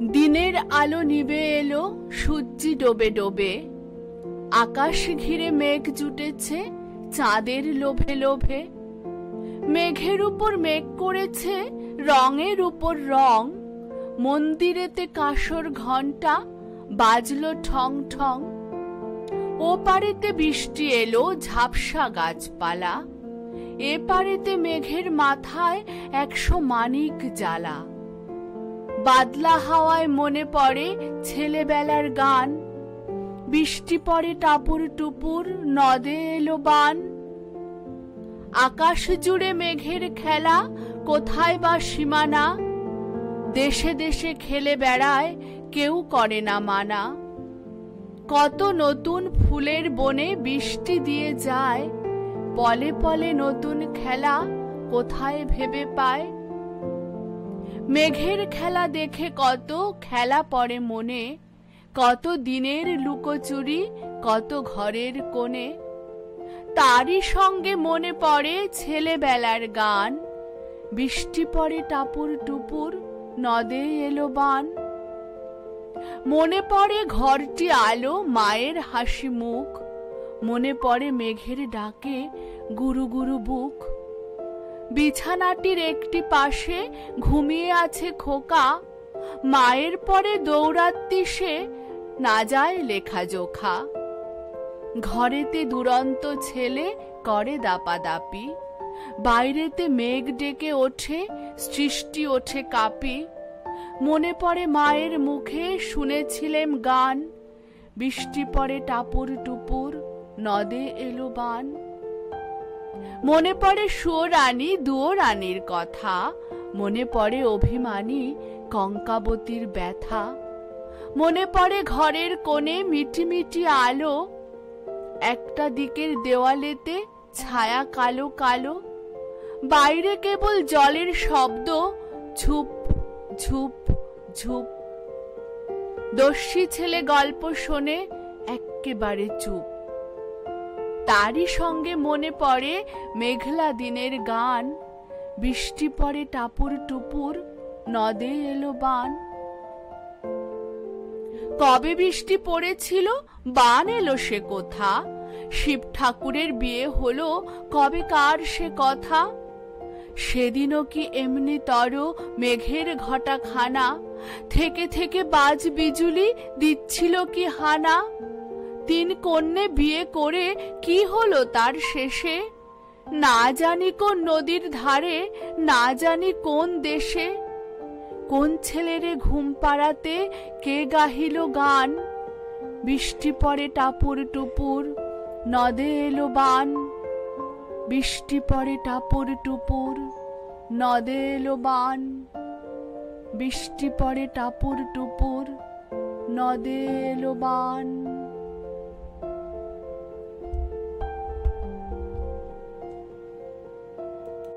দিনের আলো নিভে এলো, সূর্যি ডোবে ডোবে। আকাশ ঘিরে মেঘ জুটেছে চাঁদের লোভে লোভে। মেঘের উপর মেঘ করেছে রঙের উপর রং। মন্দিরেতে কাঁসর ঘণ্টা বাজলো ঠং ঠং। ও পারেতে বৃষ্টি এলো ঝাপসা গাছপালা। এ পারেতে মেঘের মাথায় 100 মানিক জ্বালা। বাদলা হাওয়ায় মনে পড়ে ছেলেবেলার গান। বৃষ্টি পড়ে টাপুর টুপুর, নদে এলো বান। আকাশ জুড়ে মেঘের খেলা, কোথায় বা সীমানা। দেশে দেশে খেলে বেড়ায়, কেউ করে না মানা। কত নতুন ফুলের বনে বৃষ্টি দিয়ে যায়। পলে পলে নতুন খেলা, কোথায় ভেবে পায়। মেঘের খেলা দেখে কত খেলা পড়ে মনে। কত দিনের লুকোচুরি, কত ঘরের কোণে। তারই সঙ্গে মনে পড়ে ছেলেবেলার গান। বৃষ্টি পড়ে টাপুর টুপুর, নদে এলো বান। মনে পড়ে ঘরটি আলো, মায়ের হাসি মুখ। মনে পড়ে মেঘের ডাকে গুরু গুরু বুক। বিছানাটির একটি পাশে ঘুমিয়ে আছে খোকা। মায়ের পরে দৌড়াত্তি সে, না যায় লেখা জোখা। ঘরেতে দুরন্ত ছেলে করে দাপাদাপি। বাইরেতে মেঘ ডেকে ওঠে, সৃষ্টি ওঠে কাঁপি। মনে পড়ে মায়ের মুখে শুনেছিলেম গান। বৃষ্টি পড়ে টাপুর টুপুর, নদে এলো বান। মনে পড়ে সুয়োরানী দুয়োরানীর কথা। মনে পড়ে অভিমানী কঙ্কাবতীর ব্যথা। মনে পড়ে ঘরের কোণে মিটিমিটি আলো। একটা দিকের দেওয়ালেতে ছায়া কালো কালো। বাইরে কেবল জলের শব্দ, ঝুপ ঝুপ ঝুপ। দস্যি ছেলে গল্প শোনে, এক্কেবারে চুপ। তারই সঙ্গে মনে পড়ে মেঘলা দিনের গান। বৃষ্টি পড়ে টাপুর টুপুর, নদে এলো বান। কবে বৃষ্টি পড়েছিল, বান এলো সে কোথা। শিব ঠাকুরের বিয়ে হলো, কবে কার সে কথা। সেদিনও কি এমনি তর মেঘের ঘটা খানা। থেকে থেকে বাজ বিজুলি দিচ্ছিল কি হানা। 3 কন্যে বিয়ে করে কি হলো তার শেষে। না জানি কোন নদীর ধারে, না জানি কোন দেশে। কোন ছেলেরে ঘুম পাড়াতে কে গাহিল গান। বৃষ্টি পড়ে টাপুর টুপুর, নদে এলো বান। বৃষ্টি পড়ে টাপুর টুপুর, নদে এলো বান। বৃষ্টি পড়ে টাপুর টুপুর, নদে এলো বান।